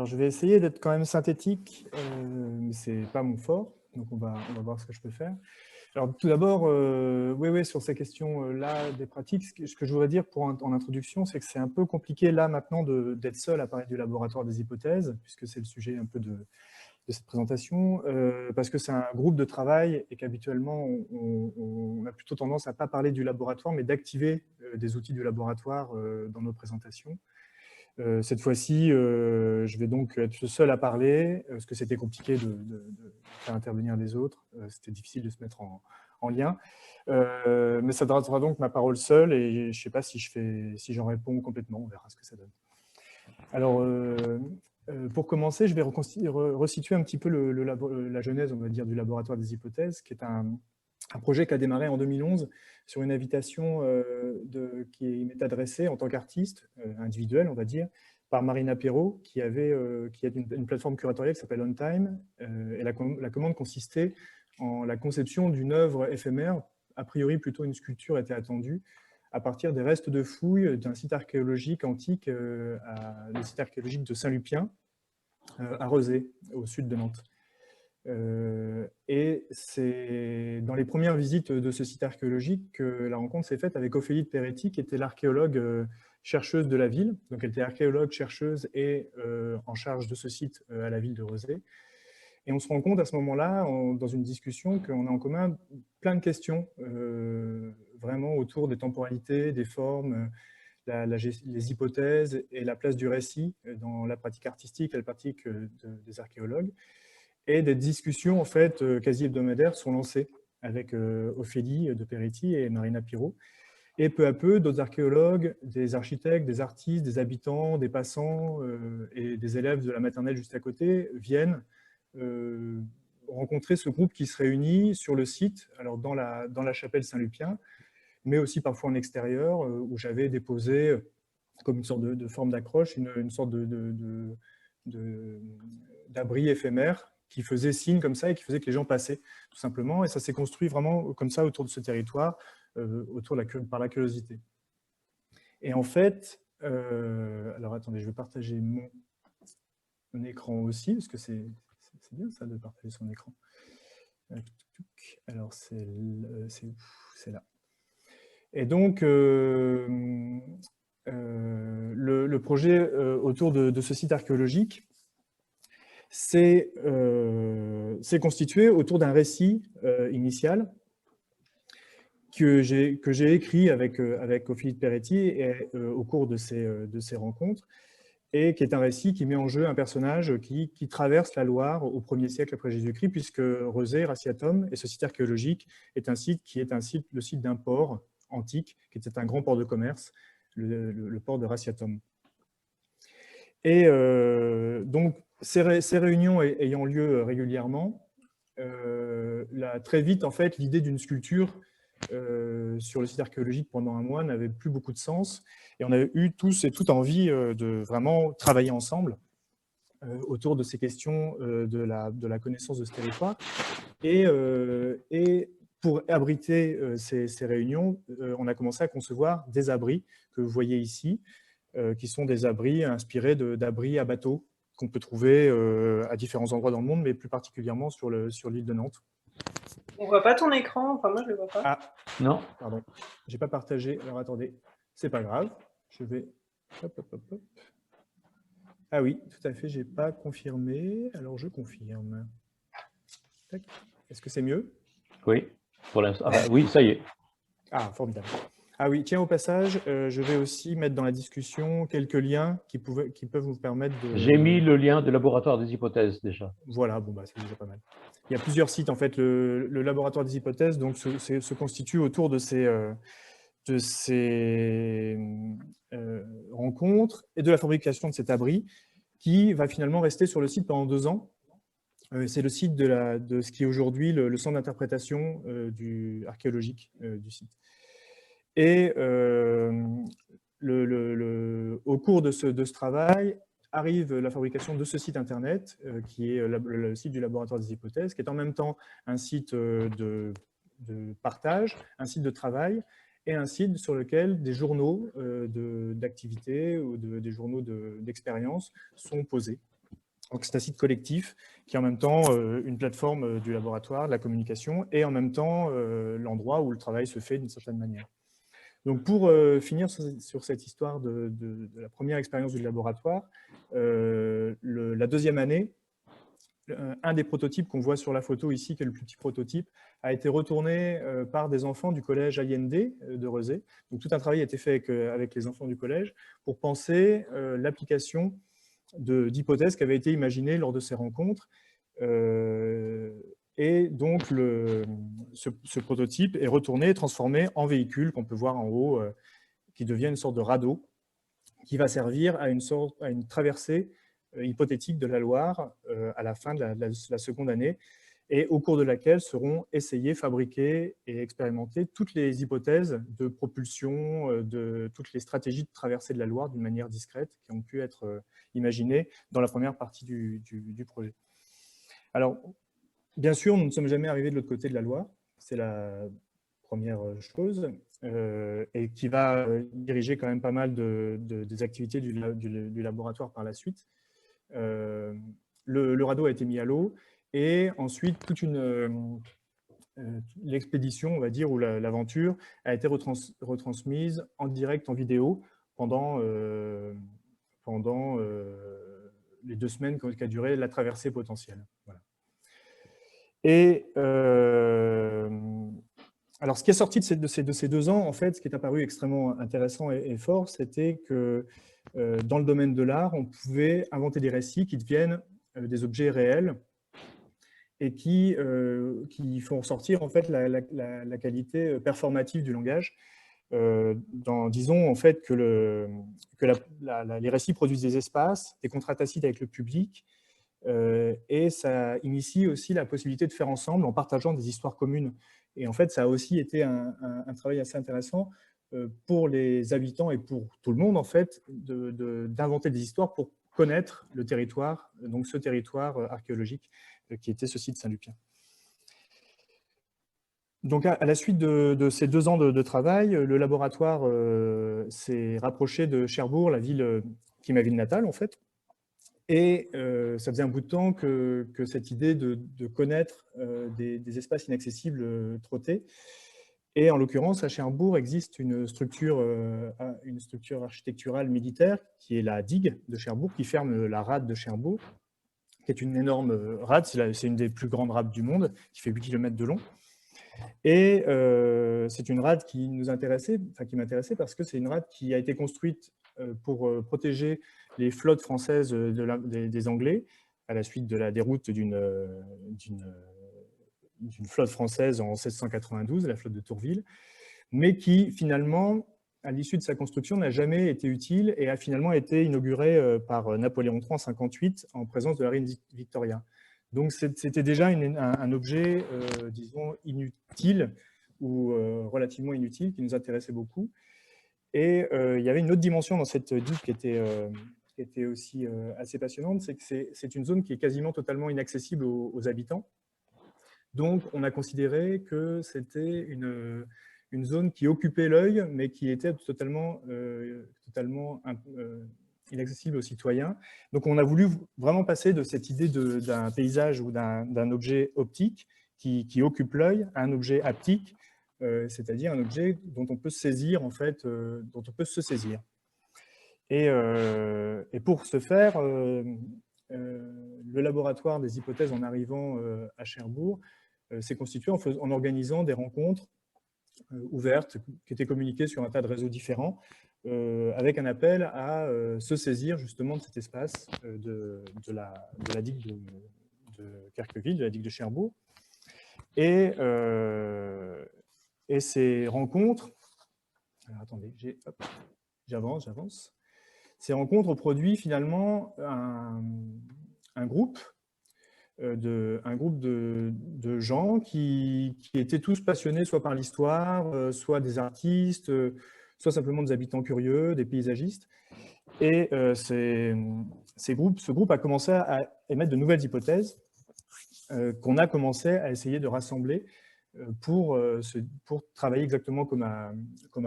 Alors, je vais essayer d'être quand même synthétique, mais ce n'est pas mon fort, donc on va voir ce que je peux faire. Alors, tout d'abord, oui, sur ces questions-là des pratiques, ce que je voudrais dire en introduction, c'est que c'est un peu compliqué là maintenant d'être seul à parler du laboratoire des hypothèses, puisque c'est le sujet un peu de cette présentation, parce que c'est un groupe de travail et qu'habituellement, on a plutôt tendance à ne pas parler du laboratoire, mais d'activer des outils du laboratoire dans nos présentations. Cette fois-ci, je vais donc être le seul à parler, parce que c'était compliqué de faire intervenir les autres. C'était difficile de se mettre en lien. Mais ça sera donc ma parole seule, et je ne sais pas si j'en réponds complètement. On verra ce que ça donne. Alors, pour commencer, je vais resituer un petit peu la genèse, on va dire, du laboratoire des hypothèses, qui est un projet qui a démarré en 2011 sur une invitation qui m'est adressée en tant qu'artiste, individuel, on va dire, par Marina Perrault, qui a une plateforme curatoriale qui s'appelle On Time. Et la commande consistait en la conception d'une œuvre éphémère. A priori, plutôt une sculpture était attendue, à partir des restes de fouilles d'un site archéologique antique, le site archéologique de Saint-Lupien, à Rezé, au sud de Nantes. Et c'est dans les premières visites de ce site archéologique que la rencontre s'est faite avec Ophélie de Peretti, qui était l'archéologue chercheuse de la ville. Donc elle était archéologue, chercheuse et en charge de ce site à la ville de Rezé. Et on se rend compte à ce moment-là, dans une discussion, qu'on a en commun plein de questions, vraiment autour des temporalités, des formes, les hypothèses et la place du récit dans la pratique artistique et la pratique des archéologues. Et des discussions en fait quasi hebdomadaires sont lancées avec Ophélie de Peretti et Marina Perrault. Et peu à peu, d'autres archéologues, des architectes, des artistes, des habitants, des passants et des élèves de la maternelle juste à côté viennent rencontrer ce groupe qui se réunit sur le site, alors dans la chapelle Saint-Lupien, mais aussi parfois en extérieur, où j'avais déposé comme une sorte de forme d'accroche, une sorte d'abri éphémère qui faisait signe comme ça et qui faisait que les gens passaient, tout simplement. Et ça s'est construit vraiment comme ça autour de ce territoire, par la curiosité. Et en fait, alors attendez, je vais partager mon écran aussi, parce que c'est bien ça de partager son écran. Alors c'est là. Et donc, le projet autour de ce site archéologique s'est constitué autour d'un récit initial que j'ai écrit avec Ophélie de Peretti et, au cours de ces rencontres, et qui est un récit qui met en jeu un personnage qui traverse la Loire au 1er siècle après Jésus-Christ, puisque Rezé, Raciatum, et ce site archéologique est le site d'un port antique, qui était un grand port de commerce, le port de Raciatum. Et donc, ces réunions ayant lieu régulièrement, très vite, en fait, l'idée d'une sculpture sur le site archéologique pendant un mois n'avait plus beaucoup de sens. Et on avait eu tous et toutes envie de vraiment travailler ensemble autour de ces questions de la connaissance de ce territoire. Et pour abriter ces réunions, on a commencé à concevoir des abris que vous voyez ici, qui sont des abris inspirés d'abris à bateau qu'on peut trouver à différents endroits dans le monde, mais plus particulièrement sur l'île de Nantes. On voit pas ton écran, enfin moi je le vois pas. Ah, non. Pardon, j'ai pas partagé. Alors attendez, c'est pas grave. Je vais. Hop. Ah oui, tout à fait, j'ai pas confirmé. Alors je confirme. Est-ce que c'est mieux? Oui, pour l'instant. Ah, oui, ça y est. Ah, formidable. Ah oui, tiens, au passage, je vais aussi mettre dans la discussion quelques liens qui peuvent vous permettre de... J'ai mis le lien du laboratoire des hypothèses déjà. Voilà, bon, bah, c'est déjà pas mal. Il y a plusieurs sites, en fait. Le laboratoire des hypothèses donc, se constitue autour de ces rencontres et de la fabrication de cet abri qui va finalement rester sur le site pendant 2 ans. C'est le site de ce qui est aujourd'hui le centre d'interprétation archéologique du site. Et au cours de ce travail, arrive la fabrication de ce site internet, qui est le site du laboratoire des hypothèses, qui est en même temps un site de partage, un site de travail, et un site sur lequel des journaux d'activité ou des journaux d'expérience sont posés. Donc, c'est un site collectif qui est en même temps une plateforme du laboratoire, de la communication, et en même temps l'endroit où le travail se fait d'une certaine manière. Donc, pour finir sur cette histoire de la première expérience du laboratoire, la deuxième année, un des prototypes qu'on voit sur la photo ici, qui est le plus petit prototype, a été retourné par des enfants du collège Allende de Rezé. Donc, tout un travail a été fait avec les enfants du collège pour penser l'application d'hypothèses qui avaient été imaginées lors de ces rencontres. Et donc, ce prototype est retourné, transformé en véhicule qu'on peut voir en haut, qui devient une sorte de radeau, qui va servir à une traversée hypothétique de la Loire à la fin de la seconde année, et au cours de laquelle seront essayées, fabriquées et expérimentées toutes les hypothèses de propulsion, de toutes les stratégies de traversée de la Loire d'une manière discrète qui ont pu être imaginées dans la première partie du projet. Alors, bien sûr, nous ne sommes jamais arrivés de l'autre côté de la Loire, c'est la première chose, et qui va diriger quand même pas mal des activités du laboratoire par la suite. Le radeau a été mis à l'eau, et ensuite toute l'expédition, on va dire, ou l'aventure a été retransmise en direct, en vidéo, pendant les 2 semaines qu'a duré la traversée potentielle. Voilà. Et alors, ce qui est sorti de ces 2 ans, en fait, ce qui est apparu extrêmement intéressant et fort, c'était que dans le domaine de l'art, on pouvait inventer des récits qui deviennent des objets réels et qui font ressortir en fait la qualité performative du langage. Disons en fait que les récits produisent des espaces, des contrats tacites avec le public, et ça initie aussi la possibilité de faire ensemble en partageant des histoires communes. Et en fait, ça a aussi été un travail assez intéressant pour les habitants et pour tout le monde, en fait, d'inventer des histoires pour connaître le territoire, donc ce territoire archéologique qui était ce site Saint-Lupien. Donc, à la suite de ces 2 ans de travail, le laboratoire s'est rapproché de Cherbourg, la ville qui est ma ville natale, en fait. Et ça faisait un bout de temps que cette idée de connaître des espaces inaccessibles trottait. Et en l'occurrence, à Cherbourg existe une structure architecturale militaire qui est la digue de Cherbourg, qui ferme la rade de Cherbourg, qui est une énorme rade, c'est une des plus grandes rades du monde, qui fait 8 km de long. Et c'est une rade qui nous intéressait, enfin qui m'intéressait parce que c'est une rade qui a été construite pour protéger les flottes françaises des Anglais à la suite de la déroute d'une flotte française en 1792, la flotte de Tourville, mais qui finalement, à l'issue de sa construction, n'a jamais été utile et a finalement été inaugurée par Napoléon III en 1958 en présence de la reine Victoria. Donc c'était déjà un objet, disons, inutile ou relativement inutile qui nous intéressait beaucoup. Et il y avait une autre dimension dans cette digue qui était aussi assez passionnante, c'est que c'est une zone qui est quasiment totalement inaccessible aux habitants. Donc on a considéré que c'était une zone qui occupait l'œil, mais qui était totalement inaccessible aux citoyens. Donc on a voulu vraiment passer de cette idée d'un paysage ou d'un objet optique qui occupe l'œil à un objet haptique, c'est-à-dire un objet dont on peut se saisir, en fait, dont on peut se saisir. Et pour ce faire, le laboratoire des hypothèses en arrivant à Cherbourg s'est constitué en organisant des rencontres ouvertes qui étaient communiquées sur un tas de réseaux différents, avec un appel à se saisir justement de cet espace de la digue de Kerqueville, de la digue de Cherbourg. Et ces rencontres, alors attendez, j'avance. Ces rencontres ont produit finalement un groupe de gens qui étaient tous passionnés soit par l'histoire, soit des artistes, soit simplement des habitants curieux, des paysagistes. Et ce groupe a commencé à émettre de nouvelles hypothèses qu'on a commencé à essayer de rassembler pour travailler exactement comme à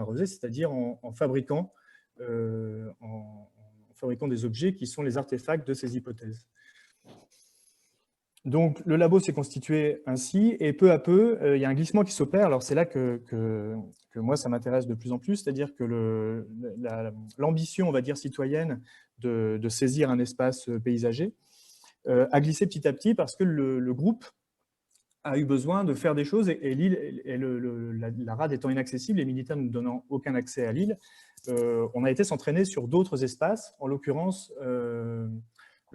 Rezé, c'est-à-dire en fabriquant des objets qui sont les artefacts de ces hypothèses. Donc, le labo s'est constitué ainsi, et peu à peu, il y a un glissement qui s'opère. Alors, c'est là que moi, ça m'intéresse de plus en plus, c'est-à-dire que l'ambition, on va dire, citoyenne de saisir un espace paysager a glissé petit à petit parce que le groupe a eu besoin de faire des choses, et l'île, et la rade étant inaccessible, les militaires ne donnant aucun accès à l'île, on a été s'entraîner sur d'autres espaces. En l'occurrence, le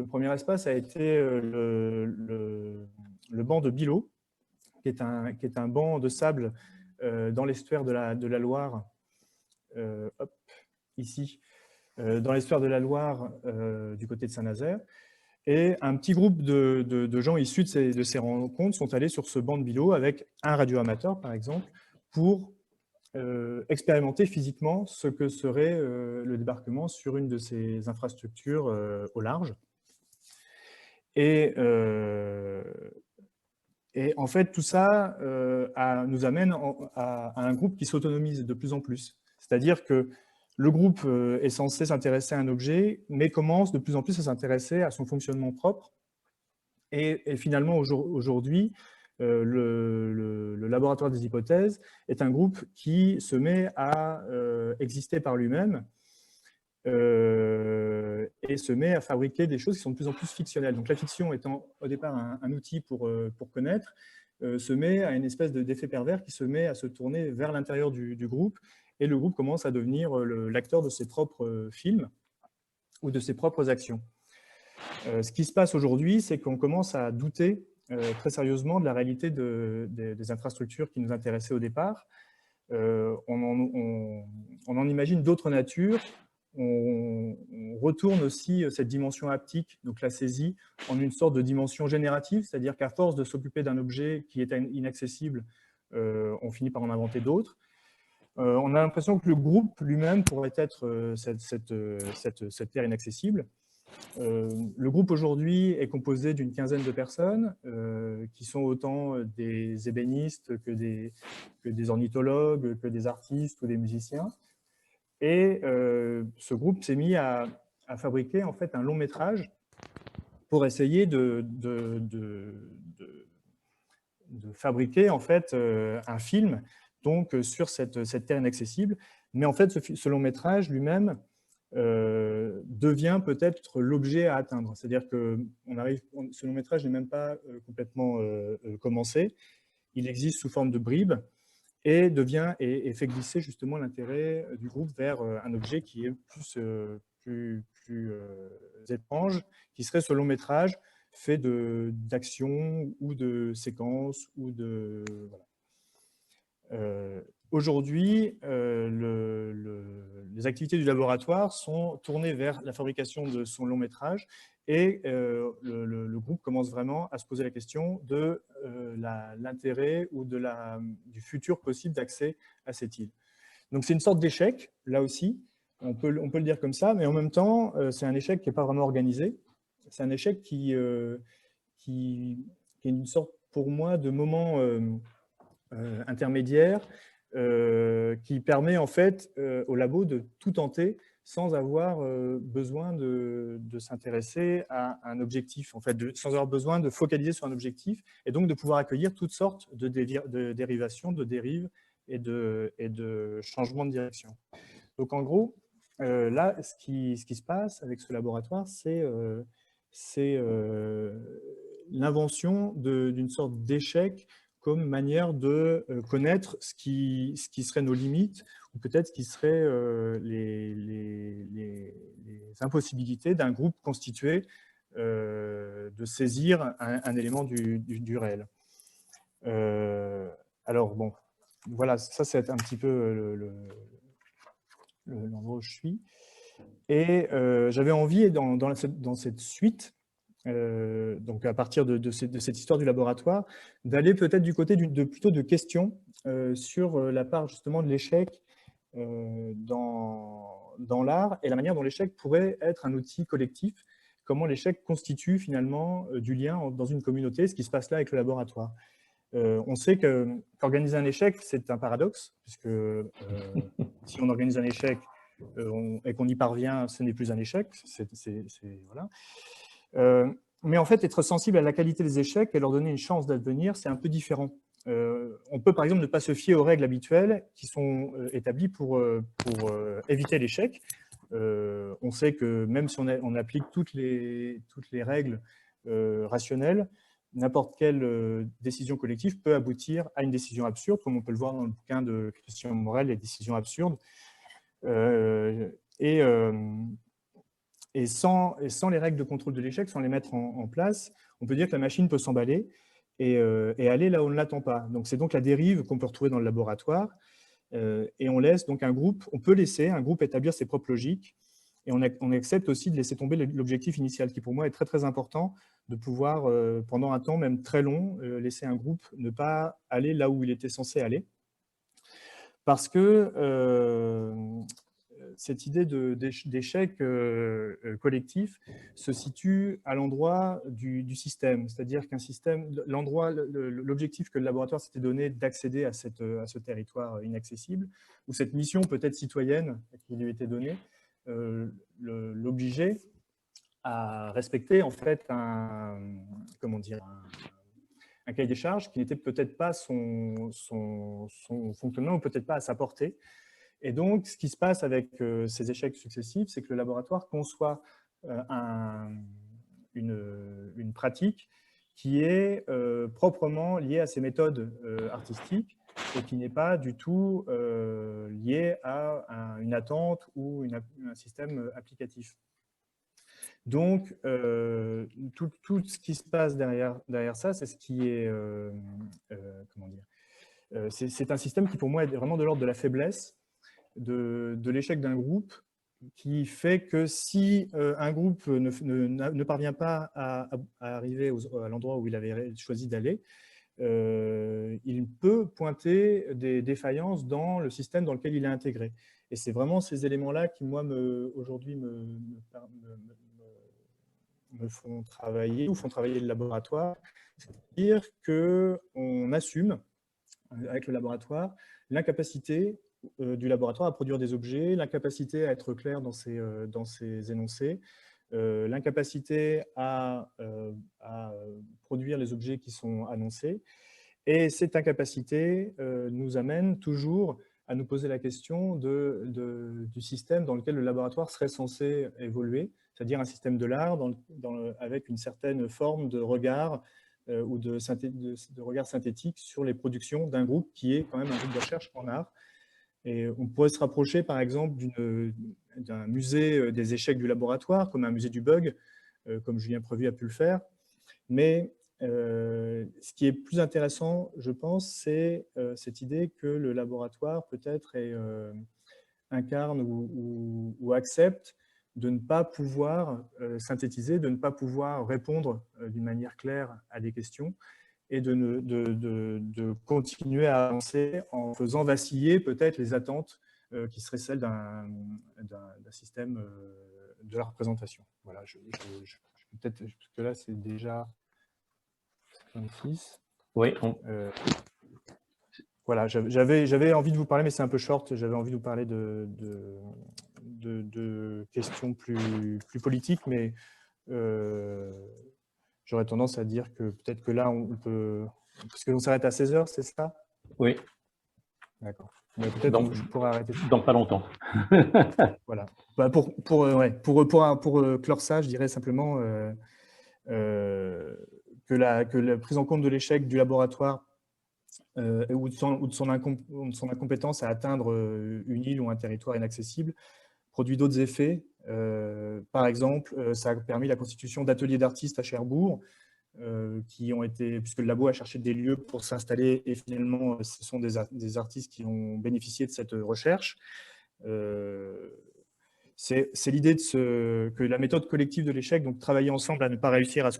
premier espace a été le banc de Bilot, qui est un banc de sable dans l'estuaire de la Loire, hop, ici, dans l'estuaire de la Loire, du côté de Saint-Nazaire. Et un petit groupe de gens issus de ces rencontres sont allés sur ce banc de Bilot avec un radioamateur, par exemple, pour expérimenter physiquement ce que serait le débarquement sur une de ces infrastructures au large. Et en fait, tout ça nous amène à un groupe qui s'autonomise de plus en plus. C'est-à-dire que le groupe est censé s'intéresser à un objet, mais commence de plus en plus à s'intéresser à son fonctionnement propre. Et finalement, aujourd'hui, le laboratoire des hypothèses est un groupe qui se met à exister par lui-même et se met à fabriquer des choses qui sont de plus en plus fictionnelles. Donc la fiction étant au départ un outil pour connaître, se met à une espèce d'effet pervers qui se met à se tourner vers l'intérieur du groupe, et le groupe commence à devenir l'acteur de ses propres films ou de ses propres actions. Ce qui se passe aujourd'hui, c'est qu'on commence à douter très sérieusement de la réalité des infrastructures qui nous intéressaient au départ. On en imagine d'autres natures. On retourne aussi cette dimension haptique, donc la saisie, en une sorte de dimension générative, c'est-à-dire qu'à force de s'occuper d'un objet qui est inaccessible, on finit par en inventer d'autres. On a l'impression que le groupe lui-même pourrait être cette terre inaccessible. Le groupe aujourd'hui est composé d'une quinzaine de personnes qui sont autant des ébénistes que des ornithologues, que des artistes ou des musiciens. Et ce groupe s'est mis à fabriquer en fait un long métrage pour essayer de fabriquer en fait un film donc sur cette terre inaccessible. Mais en fait, ce long métrage lui-même devient peut-être l'objet à atteindre. C'est-à-dire que ce long métrage n'est même pas complètement commencé. Il existe sous forme de bribes et fait glisser justement l'intérêt du groupe vers un objet qui est plus étrange, qui serait ce long métrage fait d'actions ou de séquences ou de... Voilà. Aujourd'hui, les activités du laboratoire sont tournées vers la fabrication de son long métrage, et le groupe commence vraiment à se poser la question de l'intérêt ou du futur possible d'accès à cette île. Donc c'est une sorte d'échec, là aussi, on peut le dire comme ça, mais en même temps, c'est un échec qui n'est pas vraiment organisé. C'est un échec qui est une sorte, pour moi, de moment intermédiaire qui permet en fait au labo de tout tenter sans avoir besoin de s'intéresser à un objectif, en fait, sans avoir besoin de focaliser sur un objectif, et donc de pouvoir accueillir toutes sortes de dérivations, de dérives et de changements de direction. Donc en gros, là, ce qui se passe avec ce laboratoire, c'est l'invention d'une sorte d'échec comme manière de connaître ce qui serait nos limites, ou peut-être ce qui serait les impossibilités d'un groupe constitué de saisir un élément du réel. Alors bon, voilà, ça c'est un petit peu l'endroit où je suis. Et j'avais envie, dans cette suite, donc à partir de cette histoire du laboratoire, d'aller peut-être du côté plutôt de questions sur la part justement de l'échec dans l'art, et la manière dont l'échec pourrait être un outil collectif, comment l'échec constitue finalement du lien dans une communauté, ce qui se passe là avec le laboratoire. On sait qu'organiser un échec, c'est un paradoxe, puisque si on organise un échec et qu'on y parvient, ce n'est plus un échec. Voilà. Mais en fait, être sensible à la qualité des échecs et leur donner une chance d'advenir, c'est un peu différent. On peut par exemple ne pas se fier aux règles habituelles qui sont établies pour éviter l'échec. On sait que même si on applique toutes les règles rationnelles, n'importe quelle décision collective peut aboutir à une décision absurde, comme on peut le voir dans le bouquin de Christian Morel, Les décisions absurdes. Et sans les règles de contrôle de l'échec, sans les mettre en place, on peut dire que la machine peut s'emballer et aller là où on ne l'attend pas. Donc, c'est donc la dérive qu'on peut retrouver dans le laboratoire. Et on laisse donc on peut laisser un groupe établir ses propres logiques. Et on accepte aussi de laisser tomber l'objectif initial, qui pour moi est très très important, de pouvoir, pendant un temps même très long, laisser un groupe ne pas aller là où il était censé aller. Parce que cette idée d'échec collectif se situe à l'endroit du système. C'est-à-dire qu'un système, l'objectif que le laboratoire s'était donné d'accéder à ce territoire inaccessible, ou cette mission peut-être citoyenne qui lui était donnée, l'obligeait à respecter en fait un cahier des charges qui n'était peut-être pas son fonctionnement ou peut-être pas à sa portée. Et donc, ce qui se passe avec ces échecs successifs, c'est que le laboratoire conçoit une pratique qui est proprement liée à ses méthodes artistiques et qui n'est pas du tout liée à une attente ou un système applicatif. Donc, tout ce qui se passe derrière ça, c'est ce qui est, c'est un système qui pour moi est vraiment de l'ordre de la faiblesse, de l'échec d'un groupe, qui fait que si un groupe ne parvient pas à arriver à l'endroit où il avait choisi d'aller, il peut pointer des défaillances dans le système dans lequel il est intégré. Et c'est vraiment ces éléments-là qui, moi, aujourd'hui, me font travailler, ou font travailler le laboratoire. C'est-à-dire qu'on assume, avec le laboratoire, l'incapacité du laboratoire à produire des objets, l'incapacité à être clair dans ses énoncés, l'incapacité à produire les objets qui sont annoncés. Et cette incapacité nous amène toujours à nous poser la question du système dans lequel le laboratoire serait censé évoluer, c'est-à-dire un système de l'art avec une certaine forme de regard ou de regard synthétique sur les productions d'un groupe qui est quand même un groupe de recherche en art. Et on pourrait se rapprocher, par exemple, d'un musée des échecs du laboratoire, comme un musée du bug, comme Julien Prevu a pu le faire. Mais ce qui est plus intéressant, je pense, c'est cette idée que le laboratoire peut-être incarne ou accepte de ne pas pouvoir synthétiser, de ne pas pouvoir répondre d'une manière claire à des questions, et de continuer à avancer en faisant vaciller peut-être les attentes qui seraient celles d'un système de la représentation. Voilà, peut-être que là, c'est déjà 26. Oui. Voilà, j'avais envie de vous parler, mais c'est un peu short, j'avais envie de vous parler de questions plus politiques, mais j'aurais tendance à dire que peut-être que là, on peut... Parce que l'on s'arrête à 16h, c'est ça? Oui. D'accord. Peut-être je pourrais arrêter. Dans pas longtemps. Voilà. Bah pour clore ça, je dirais simplement que la prise en compte de l'échec du laboratoire ou de son incompétence à atteindre une île ou un territoire inaccessible produit d'autres effets. Par exemple, ça a permis la constitution d'ateliers d'artistes à Cherbourg, qui ont été, puisque le labo a cherché des lieux pour s'installer, et finalement, ce sont des artistes qui ont bénéficié de cette recherche. C'est l'idée que la méthode collective de l'échec, donc travailler ensemble à ne pas réussir à ce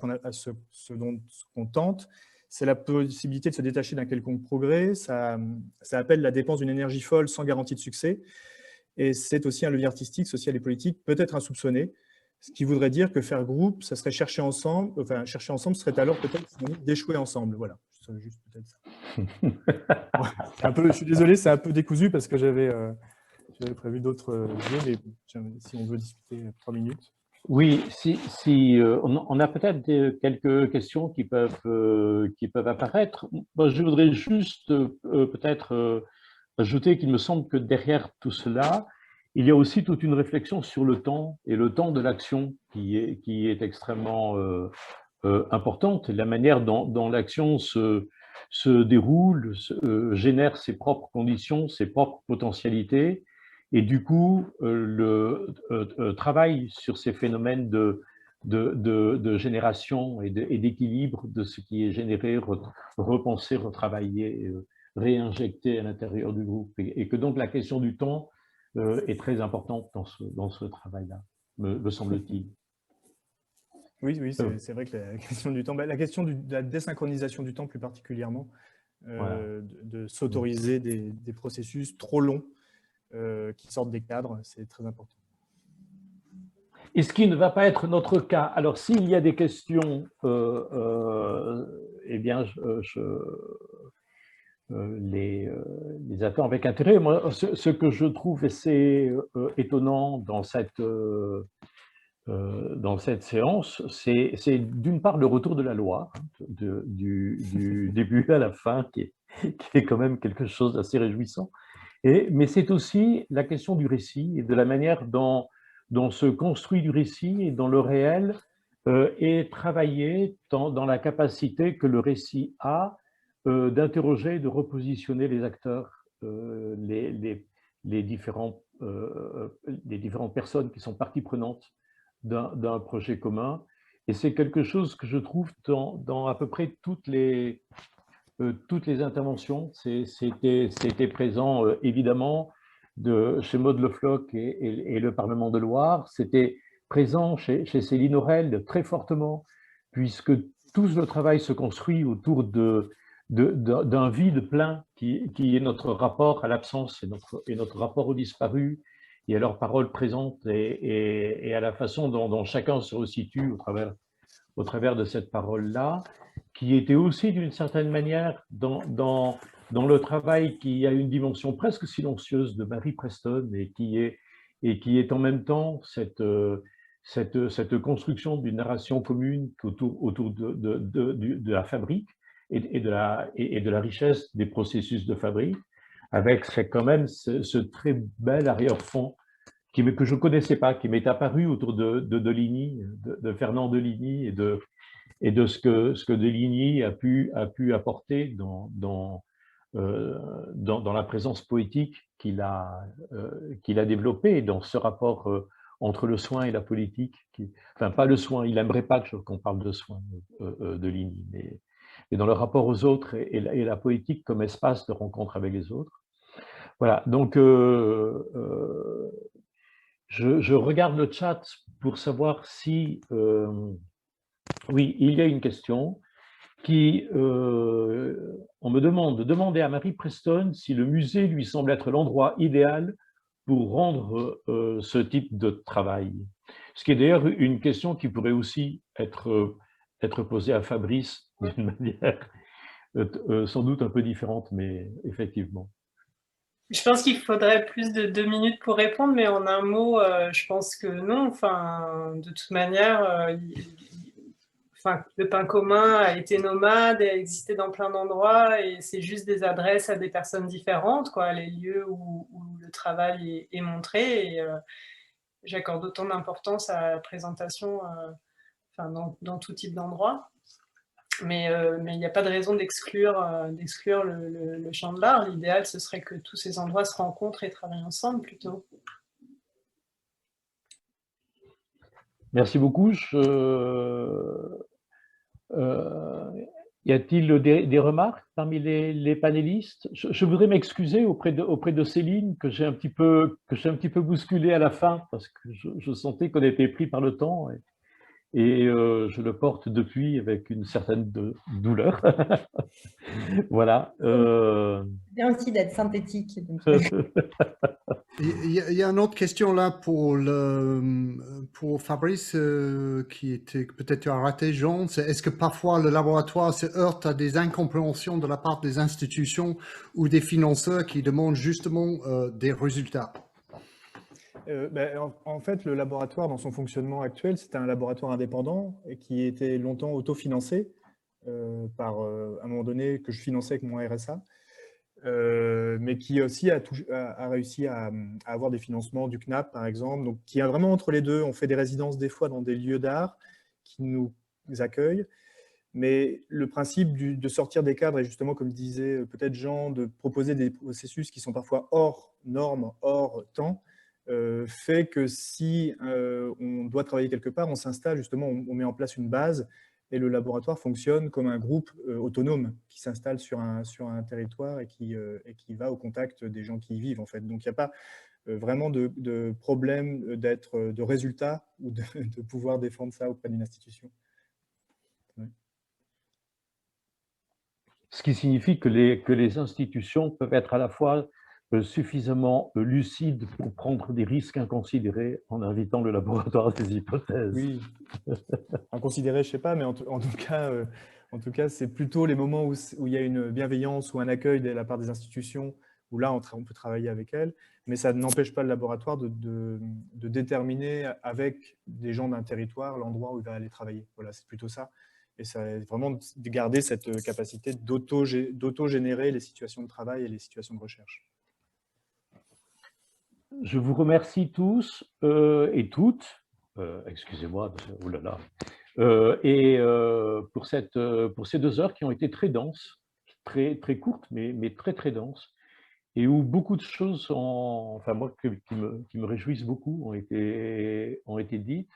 qu'on tente, c'est la possibilité de se détacher d'un quelconque progrès, ça appelle la dépense d'une énergie folle sans garantie de succès, et c'est aussi un levier artistique, social et politique peut-être insoupçonné, ce qui voudrait dire que faire groupe, ça serait chercher ensemble, enfin chercher ensemble serait alors peut-être d'échouer ensemble. Voilà, juste peut-être ça. Je suis désolé, c'est un peu décousu parce que j'avais prévu d'autres jeux, mais si on veut discuter 3 minutes. Oui, on a peut-être quelques questions qui peuvent apparaître. Moi, je voudrais juste peut-être ajouter qu'il me semble que derrière tout cela, il y a aussi toute une réflexion sur le temps et le temps de l'action qui est extrêmement importante, et la manière dont l'action se déroule, génère ses propres conditions, ses propres potentialités, et du coup, le travail sur ces phénomènes de génération et d'équilibre de ce qui est généré, repensé, retravaillé, réinjecté à l'intérieur du groupe, et que donc la question du temps est très importante dans ce travail-là, me semble-t-il. Oui, oui, c'est vrai que la question du temps, la question de la désynchronisation du temps plus particulièrement, Voilà. de s'autoriser des processus trop longs qui sortent des cadres, c'est très important. Et ce qui ne va pas être notre cas. Alors, s'il y a des questions, eh bien, je les attends avec intérêt. Moi, ce que je trouve assez étonnant dans cette séance, c'est d'une part le retour de la loi, du début à la fin, qui est quand même quelque chose d'assez réjouissant. Mais c'est aussi la question du récit et de la manière dont se construit du récit et dont le réel est travaillé dans la capacité que le récit a d'interroger, de repositionner les acteurs, les différentes personnes qui sont parties prenantes d'un projet commun. Et c'est quelque chose que je trouve dans à peu près toutes les interventions. C'était présent évidemment chez Maud Le Floch et le Parlement de Loire. C'était présent chez Céline Aurel très fortement, puisque tout le travail se construit autour d'un vide plein qui est notre rapport à l'absence et notre rapport au disparu et à leurs paroles présentes et à la façon dont chacun se resitue au travers de cette parole-là, qui était aussi d'une certaine manière dans le travail qui a une dimension presque silencieuse de Marie Preston et qui est en même temps cette construction d'une narration commune autour de la fabrique et de la richesse des processus de fabrique, avec quand même ce très bel arrière-fond que je ne connaissais pas, qui m'est apparu autour de Ligny, de Fernand Deligny et de ce que Deligny a pu apporter dans la présence poétique qu'il a développée et dans ce rapport entre le soin et la politique. Enfin, pas le soin, il n'aimerait pas qu'on parle de soin, Deligny, mais dans le rapport aux autres et la politique comme espace de rencontre avec les autres. Voilà, donc je regarde le chat pour savoir si... oui, il y a une question on me demande de demander à Marie Preston si le musée lui semble être l'endroit idéal pour rendre ce type de travail. Ce qui est d'ailleurs une question qui pourrait aussi être posée à Fabrice d'une manière sans doute un peu différente, mais effectivement. Je pense qu'il faudrait plus de 2 minutes pour répondre, mais en un mot, je pense que non. Enfin, de toute manière, le pain commun a été nomade et a existé dans plein d'endroits, et c'est juste des adresses à des personnes différentes, quoi, les lieux où le travail est montré. Et j'accorde autant d'importance à la présentation dans tout type d'endroit. Mais il n'y a pas de raison d'exclure le champ de l'art. L'idéal, ce serait que tous ces endroits se rencontrent et travaillent ensemble plutôt. Merci beaucoup. Y a-t-il des remarques parmi les panélistes? Je voudrais m'excuser auprès de Céline, que j'ai un petit peu bousculé à la fin, parce que je sentais qu'on était pris par le temps. Et je le porte depuis avec une certaine douleur. Voilà. C'est bien aussi d'être synthétique. Donc... Il y a une autre question là pour Fabrice qui était peut-être tu as raté, Jean. Est-ce que parfois le laboratoire se heurte à des incompréhensions de la part des institutions ou des financeurs qui demandent justement des résultats? En fait, le laboratoire, dans son fonctionnement actuel, c'était un laboratoire indépendant et qui était longtemps autofinancé par, à un moment donné, que je finançais avec mon RSA, mais qui aussi a réussi à avoir des financements du CNAP, par exemple, donc qui est vraiment entre les deux. On fait des résidences des fois dans des lieux d'art qui nous accueillent, mais le principe de sortir des cadres, et justement, comme disait peut-être Jean, de proposer des processus qui sont parfois hors normes, hors temps, fait que si on doit travailler quelque part, on s'installe justement, on met en place une base, et le laboratoire fonctionne comme un groupe autonome qui s'installe sur un territoire et qui va au contact des gens qui y vivent, en fait. Donc, il n'y a pas vraiment de problème de résultat ou de pouvoir défendre ça auprès d'une institution. Ouais. Ce qui signifie que les institutions peuvent être à la fois suffisamment lucides pour prendre des risques inconsidérés en invitant le laboratoire à des hypothèses. Oui, inconsidéré, je ne sais pas, mais en tout cas, c'est plutôt les moments où il y a une bienveillance ou un accueil de la part des institutions, où là, on peut travailler avec elles, mais ça n'empêche pas le laboratoire de déterminer avec des gens d'un territoire l'endroit où il va aller travailler. Voilà, c'est plutôt ça. Et c'est vraiment de garder cette capacité d'auto-générer les situations de travail et les situations de recherche. Je vous remercie tous et toutes, excusez-moi, oulala, pour ces 2 heures qui ont été très denses, très, très courtes, mais très, très denses, et où beaucoup de choses, enfin moi, qui me réjouissent beaucoup, ont été dites.